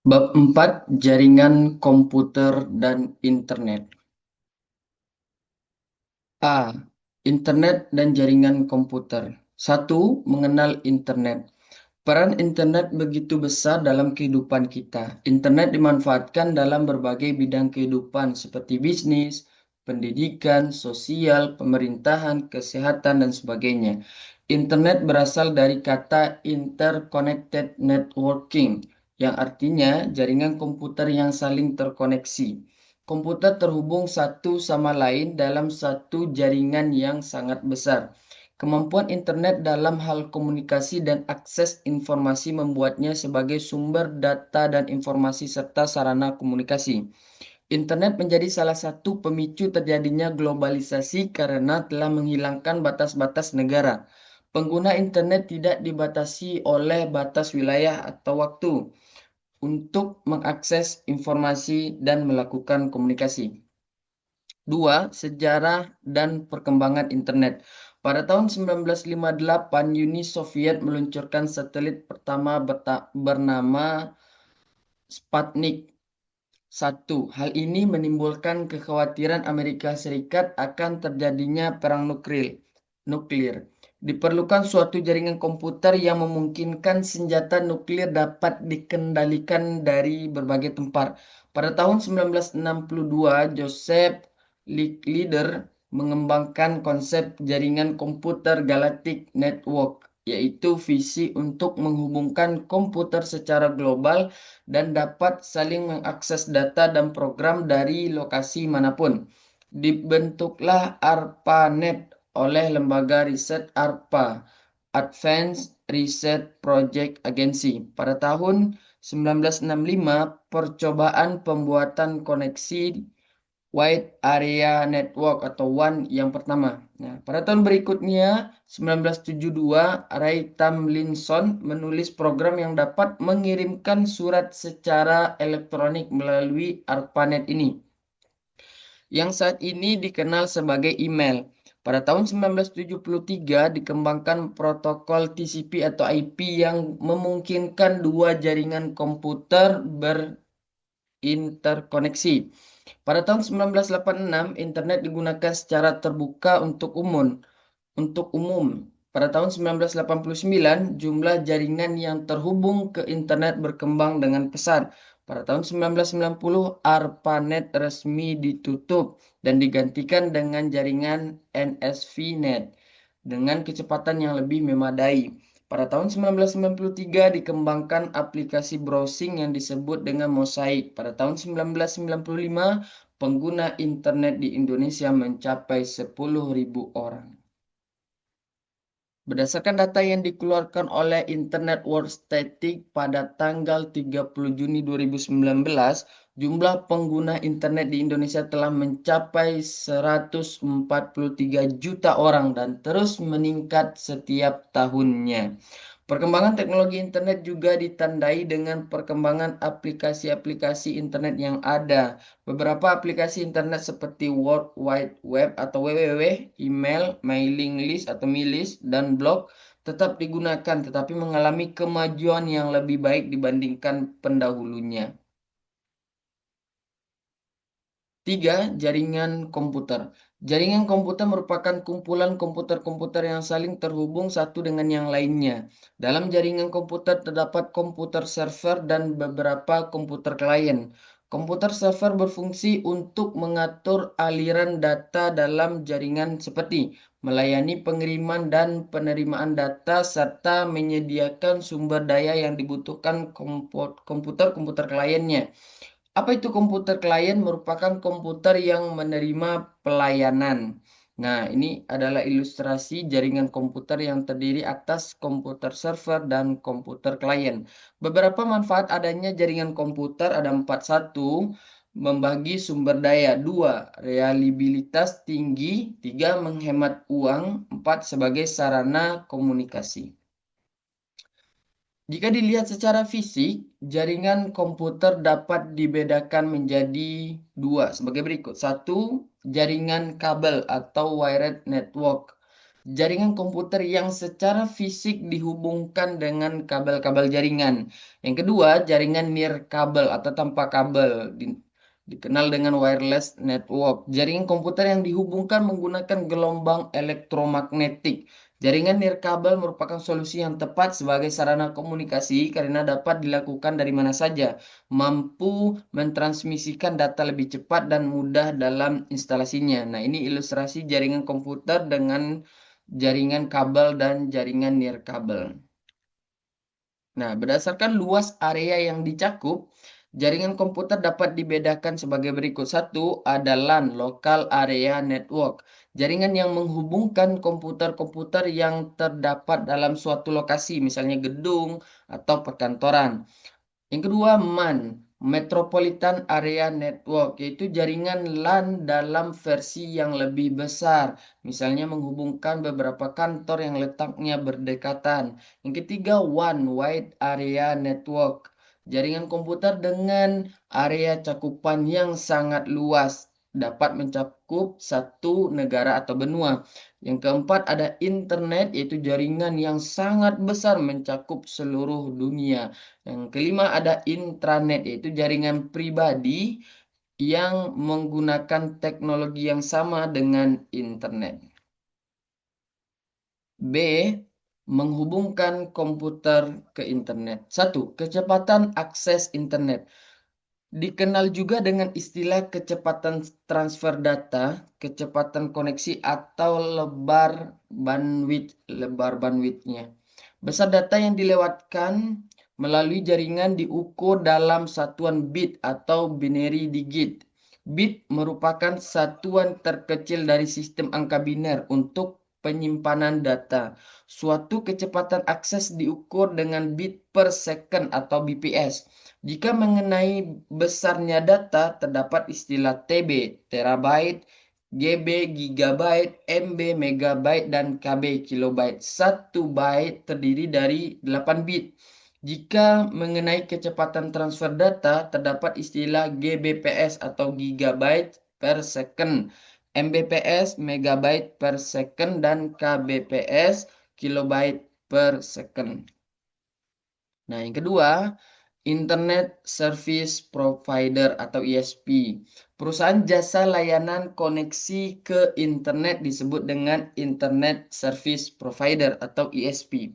Bab 4 Jaringan komputer dan internet. A. Internet dan jaringan komputer. 1. Mengenal internet. Peran internet begitu besar dalam kehidupan kita. Internet dimanfaatkan dalam berbagai bidang kehidupan seperti bisnis, pendidikan, sosial, pemerintahan, kesehatan, dan sebagainya. Internet berasal dari kata interconnected networking, yang artinya jaringan komputer yang saling terkoneksi. Komputer terhubung satu sama lain dalam satu jaringan yang sangat besar. Kemampuan internet dalam hal komunikasi dan akses informasi membuatnya sebagai sumber data dan informasi serta sarana komunikasi. Internet menjadi salah satu pemicu terjadinya globalisasi karena telah menghilangkan batas-batas negara. Pengguna internet tidak dibatasi oleh batas wilayah atau waktu untuk mengakses informasi dan melakukan komunikasi. 2. Sejarah dan perkembangan internet. Pada tahun 1958, Uni Soviet meluncurkan satelit pertama bernama Sputnik 1. Hal ini menimbulkan kekhawatiran Amerika Serikat akan terjadinya perang nuklir. Diperlukan suatu jaringan komputer yang memungkinkan senjata nuklir dapat dikendalikan dari berbagai tempat. Pada tahun 1962, Joseph Licklider mengembangkan konsep jaringan komputer Galactic Network, yaitu visi untuk menghubungkan komputer secara global dan dapat saling mengakses data dan program dari lokasi manapun. Dibentuklah ARPANET oleh lembaga riset ARPA, Advanced Research Project Agency. Pada tahun 1965, percobaan pembuatan koneksi Wide Area Network atau WAN yang pertama. Nah, pada tahun berikutnya, 1972, Ray Tomlinson menulis program yang dapat mengirimkan surat secara elektronik melalui ARPANET ini, yang saat ini dikenal sebagai email. Pada tahun 1973 dikembangkan protokol TCP atau IP yang memungkinkan dua jaringan komputer berinterkoneksi. Pada tahun 1986, internet digunakan secara terbuka untuk umum. Pada tahun 1989, jumlah jaringan yang terhubung ke internet berkembang dengan pesat. Pada tahun 1990, ARPANET resmi ditutup dan digantikan dengan jaringan NSVNet dengan kecepatan yang lebih memadai. Pada tahun 1993 dikembangkan aplikasi browsing yang disebut dengan Mosaic. Pada tahun 1995, pengguna internet di Indonesia mencapai 10.000 orang. Berdasarkan data yang dikeluarkan oleh Internet World Statistic pada tanggal 30 Juni 2019, jumlah pengguna internet di Indonesia telah mencapai 143 juta orang dan terus meningkat setiap tahunnya. Perkembangan teknologi internet juga ditandai dengan perkembangan aplikasi-aplikasi internet yang ada. Beberapa aplikasi internet seperti World Wide Web atau WWW, email, mailing list atau milis, dan blog tetap digunakan tetapi mengalami kemajuan yang lebih baik dibandingkan pendahulunya. 3. Jaringan komputer. Jaringan komputer merupakan kumpulan komputer-komputer yang saling terhubung satu dengan yang lainnya. Dalam jaringan komputer terdapat komputer server dan beberapa komputer klien. Komputer server berfungsi untuk mengatur aliran data dalam jaringan seperti melayani pengiriman dan penerimaan data serta menyediakan sumber daya yang dibutuhkan komputer-komputer kliennya. Apa itu komputer klien? Merupakan komputer yang menerima pelayanan. Nah, ini adalah ilustrasi jaringan komputer yang terdiri atas komputer server dan komputer klien. Beberapa manfaat adanya jaringan komputer ada 4. 1. Membagi sumber daya. 2. Reliabilitas tinggi. 3. Menghemat uang. 4. Sebagai sarana komunikasi. Jika dilihat secara fisik, jaringan komputer dapat dibedakan menjadi dua sebagai berikut. 1. Jaringan kabel atau wired network. Jaringan komputer yang secara fisik dihubungkan dengan kabel-kabel jaringan. Yang kedua, jaringan nirkabel atau tanpa kabel, dikenal dengan wireless network. Jaringan komputer yang dihubungkan menggunakan gelombang elektromagnetik. Jaringan nirkabel merupakan solusi yang tepat sebagai sarana komunikasi karena dapat dilakukan dari mana saja, mampu mentransmisikan data lebih cepat dan mudah dalam instalasinya. Nah, ini ilustrasi jaringan komputer dengan jaringan kabel dan jaringan nirkabel. Nah, berdasarkan luas area yang dicakup, jaringan komputer dapat dibedakan sebagai berikut. Satu ada LAN, Local Area Network. Jaringan yang menghubungkan komputer-komputer yang terdapat dalam suatu lokasi, misalnya gedung atau perkantoran. Yang kedua, MAN, Metropolitan Area Network, yaitu jaringan LAN dalam versi yang lebih besar, misalnya menghubungkan beberapa kantor yang letaknya berdekatan. Yang ketiga, One Wide Area Network, jaringan komputer dengan area cakupan yang sangat luas, dapat mencakup satu negara atau benua. Yang keempat, ada internet, yaitu jaringan yang sangat besar mencakup seluruh dunia. Yang kelima ada intranet, yaitu jaringan pribadi yang menggunakan teknologi yang sama dengan internet. B. Menghubungkan komputer ke internet. Satu, kecepatan akses internet. Dikenal juga dengan istilah kecepatan transfer data, kecepatan koneksi atau lebar bandwidth-nya. Besar data yang dilewatkan melalui jaringan diukur dalam satuan bit atau binary digit. Bit merupakan satuan terkecil dari sistem angka biner untuk penyimpanan data. Suatu kecepatan akses diukur dengan bit per second atau BPS. Jika mengenai besarnya data, terdapat istilah TB, terabyte, GB, gigabyte, MB, megabyte, dan KB, kilobyte. Satu byte terdiri dari 8 bit. Jika mengenai kecepatan transfer data, terdapat istilah GBPS atau gigabyte per second, MBPS, megabyte per second, dan KBPS, kilobyte per second. Nah, yang kedua, Internet Service Provider atau ISP. Perusahaan jasa layanan koneksi ke internet disebut dengan Internet Service Provider atau ISP.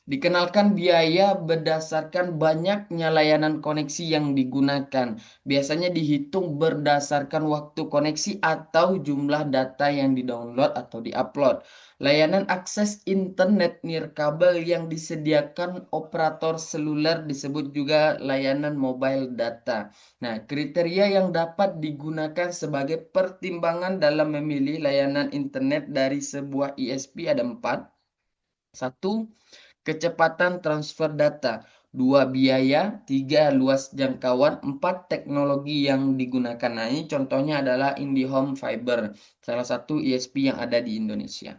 Dikenalkan biaya berdasarkan banyaknya layanan koneksi yang digunakan. Biasanya dihitung berdasarkan waktu koneksi atau jumlah data yang didownload atau diupload. Layanan akses internet nirkabel yang disediakan operator seluler disebut juga layanan mobile data. Nah, kriteria yang dapat digunakan sebagai pertimbangan dalam memilih layanan internet dari sebuah ISP ada 4. Satu, kecepatan transfer data. 2, biaya. 3, luas jangkauan. 4, teknologi yang digunakan. Nah, ini contohnya adalah IndiHome Fiber, salah satu ISP yang ada di Indonesia.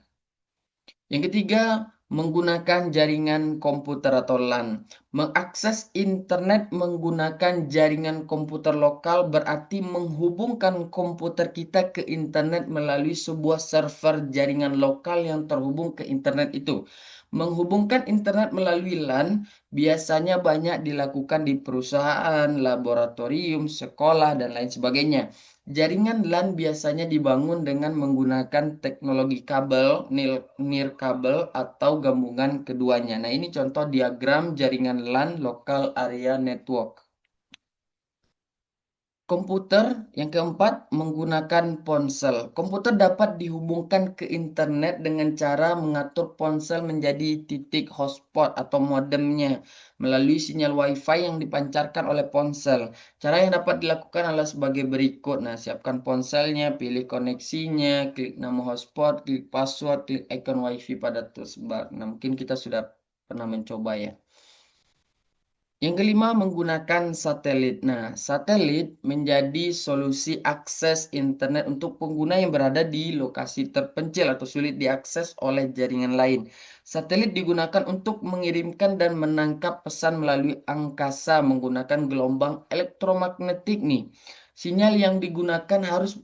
Yang ketiga, menggunakan jaringan komputer atau LAN. Mengakses internet menggunakan jaringan komputer lokal berarti menghubungkan komputer kita ke internet melalui sebuah server jaringan lokal yang terhubung ke internet itu. Menghubungkan internet melalui LAN biasanya banyak dilakukan di perusahaan, laboratorium, sekolah, dan lain sebagainya. Jaringan LAN biasanya dibangun dengan menggunakan teknologi kabel, nirkabel, atau gabungan keduanya. Nah, ini contoh diagram jaringan LAN, Local Area Network. Komputer yang keempat menggunakan ponsel. Komputer dapat dihubungkan ke internet dengan cara mengatur ponsel menjadi titik hotspot atau modemnya melalui sinyal WiFi yang dipancarkan oleh ponsel. Cara yang dapat dilakukan adalah sebagai berikut. Nah, siapkan ponselnya, pilih koneksinya, klik nama hotspot, klik password, klik icon WiFi pada tersebar. Nah, mungkin kita sudah pernah mencoba ya. Yang kelima, menggunakan satelit. Nah, satelit menjadi solusi akses internet untuk pengguna yang berada di lokasi terpencil atau sulit diakses oleh jaringan lain. Satelit digunakan untuk mengirimkan dan menangkap pesan melalui angkasa menggunakan gelombang elektromagnetik nih. Sinyal yang digunakan harus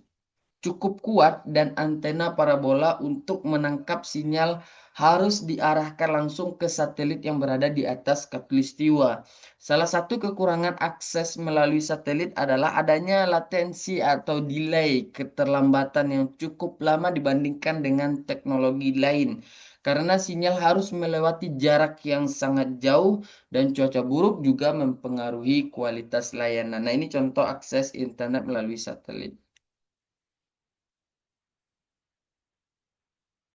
cukup kuat dan antena parabola untuk menangkap sinyal harus diarahkan langsung ke satelit yang berada di atas khatulistiwa. Salah satu kekurangan akses melalui satelit adalah adanya latensi atau delay, keterlambatan yang cukup lama dibandingkan dengan teknologi lain. Karena sinyal harus melewati jarak yang sangat jauh dan cuaca buruk juga mempengaruhi kualitas layanan. Nah, ini contoh akses internet melalui satelit.